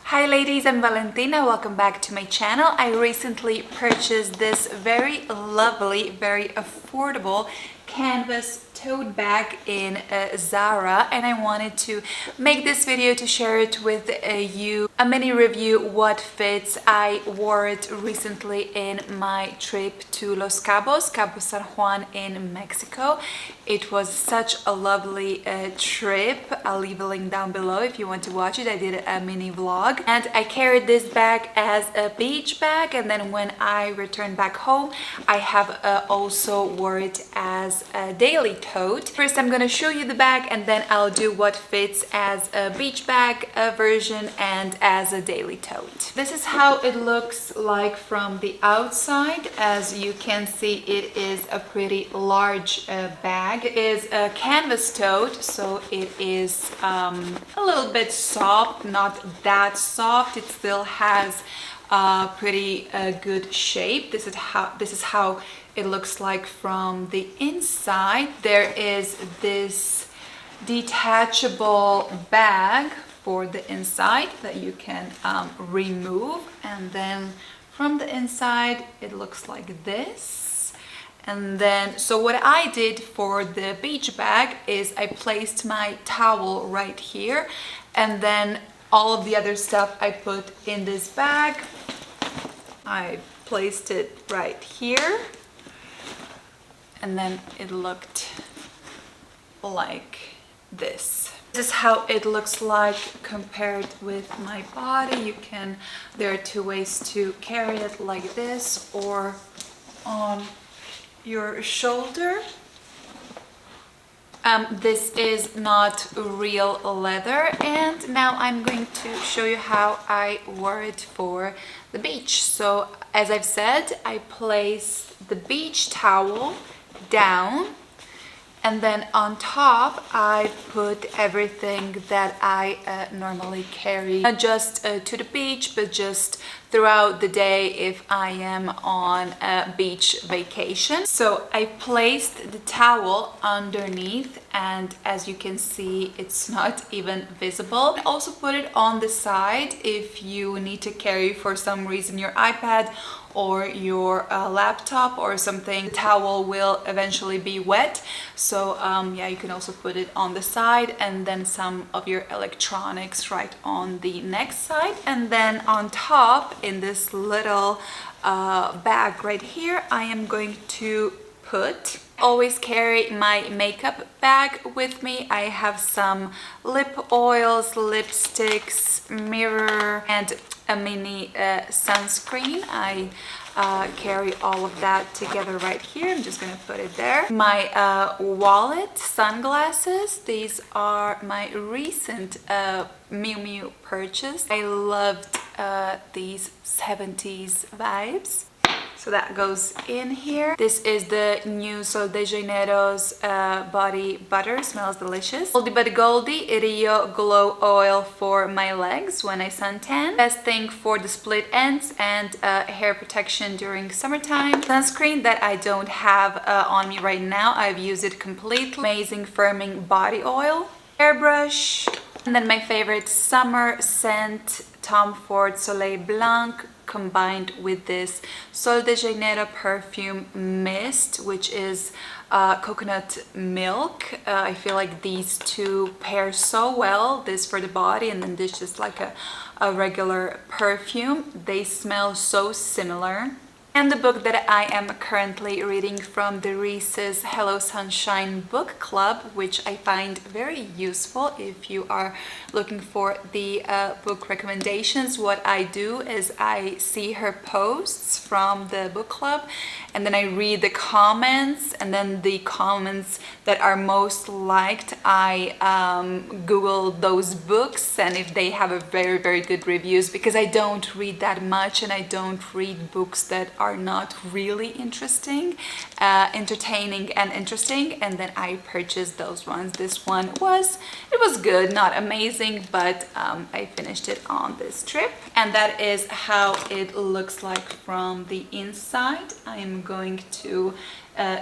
Hi ladies, I'm Valentina. Welcome back to my channel. I recently purchased this very lovely, very affordable canvas tote bag in Zara, and I wanted to make this video to share it with you. A mini review what fits. I wore it recently in my trip to Los Cabos, Cabo San Juan in Mexico. It was such a lovely trip. I'll leave a link down below if you want to watch it. I did a mini vlog, and I carried this bag as a beach bag, and then when I returned back home I have also wore it as a daily tote. First I'm gonna show you the bag, and then I'll do what fits as a beach bag version and as a daily tote. This is how it looks like from the outside. As you can see, it is a pretty large bag. It is a canvas tote, so it is a little bit soft, not that soft. It still has a pretty good shape. This is how it looks like from the inside. There is this detachable bag for the inside that you can remove, and then from the inside it looks like this. And then, so what I did for the beach bag is I placed my towel right here, and then all of the other stuff I put in this bag. I placed it right here, and then it looked like this. This is how it looks like compared with my body. There are two ways to carry it, like this or on your shoulder. This is not real leather, and now I'm going to show you how I wore it for the beach. So as I've said, I placed the beach towel down, and then on top I put everything that I normally carry, not just to the beach, but just throughout the day if I am on a beach vacation. So I placed the towel underneath, and as you can see, it's not even visible. I also put it on the side if you need to carry for some reason your iPad or your laptop or something. The towel will eventually be wet, so yeah, you can also put it on the side, and then some of your electronics right on the next side. And then on top, in this little bag right here, I am going to always carry my makeup bag with me. I have some lip oils, lipsticks, mirror, and a mini sunscreen. I carry all of that together right here. I'm just gonna put it there. My wallet, sunglasses. These are my recent Miu Miu purchase. I loved these 70s vibes. So that goes in here. This is the new Sol de Janeiro's body butter. Smells delicious. Oldie but Goldie Rio Glow Oil for my legs when I suntan. Best thing for the split ends and hair protection during summertime. Sunscreen that I don't have on me right now. I've used it completely. Amazing firming body oil. Hairbrush. And then my favorite summer scent, Tom Ford Soleil Blanc, combined with this Sol de Janeiro perfume mist, which is coconut milk. I feel like these two pair so well, this for the body and then this just like a regular perfume. They smell so similar. And the book that I am currently reading from the Reese's Hello Sunshine book club, which I find very useful if you are looking for the book recommendations. What I do is I see her posts from the book club, and then I read the comments, and then the comments that are most liked, I Google those books, and if they have a very good reviews, because I don't read that much, and I don't read books that are not really interesting, entertaining and interesting, and then I purchased those ones. This one was good, not amazing, but I finished it on this trip, and that is how it looks like from the inside. I'm going to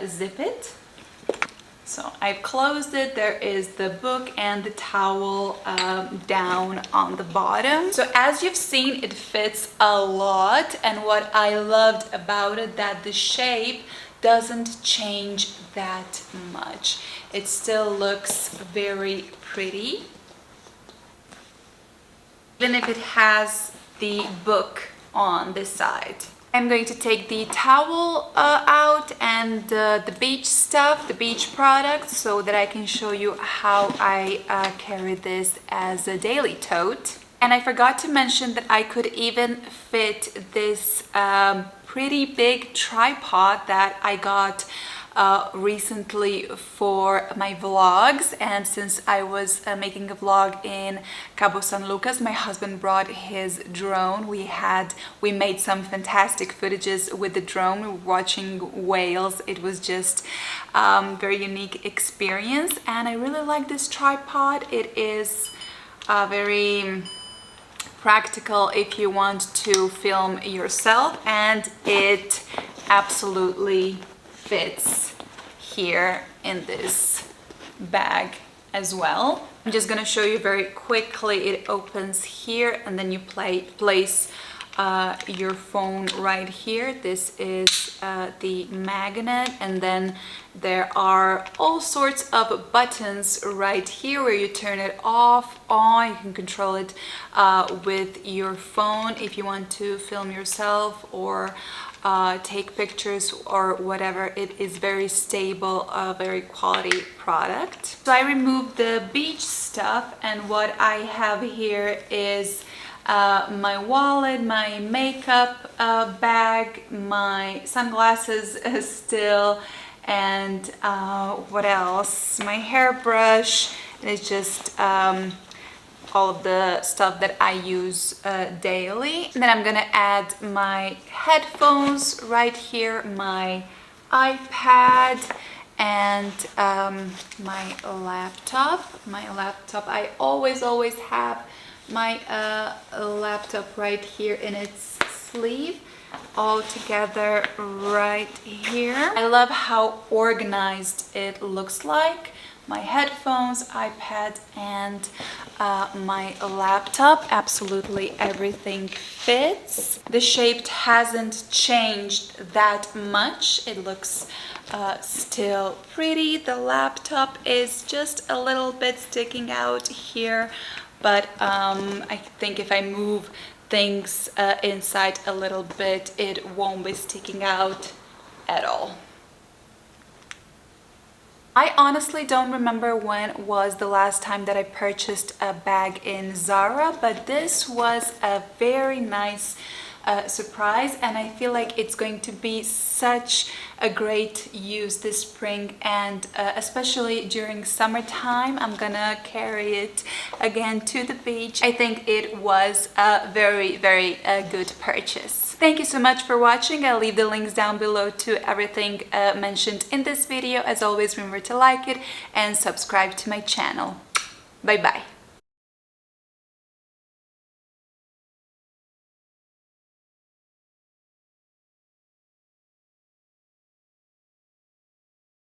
zip it. So I've closed it. There is the book and the towel down on the bottom. So as you've seen, it fits a lot, and what I loved about it, that the shape doesn't change that much. It still looks very pretty, even if it has the book on this side. I'm going to take the towel out and the beach stuff, the beach products, so that I can show you how I carry this as a daily tote. And I forgot to mention that I could even fit this pretty big tripod that I got recently for my vlogs. And since I was making a vlog in Cabo San Lucas, my husband brought his drone. We made some fantastic footages with the drone. We were watching whales. It was just very unique experience, and I really like this tripod. It is very practical if you want to film yourself, and it absolutely fits here in this bag as well. I'm just gonna show you very quickly. It opens here, and then you place your phone right here. This is the magnet, and then there are all sorts of buttons right here where you turn it off, on. You can control it with your phone if you want to film yourself or take pictures or whatever. It is very stable, a very quality product. So I removed the beach stuff, and what I have here is my wallet, my makeup bag, my sunglasses still, and what else? My hairbrush. And it's just all of the stuff that I use daily. And then I'm gonna add my headphones right here, my iPad, and my laptop. I always have my laptop right here in its sleeve, all together right here. I love how organized it looks like. My headphones, iPad, and my laptop. Absolutely everything fits. The shape hasn't changed that much. It looks still pretty. The laptop is just a little bit sticking out here, but I think if I move things inside a little bit, it won't be sticking out at all. I honestly don't remember when was the last time that I purchased a bag in Zara, but this was a very nice surprise, and I feel like it's going to be such a great use this spring, and especially during summertime. I'm gonna carry it again to the beach. I think it was a very good purchase. Thank you so much for watching. I'll leave the links down below to everything mentioned in this video. As always, remember to like it and subscribe to my channel. Bye bye.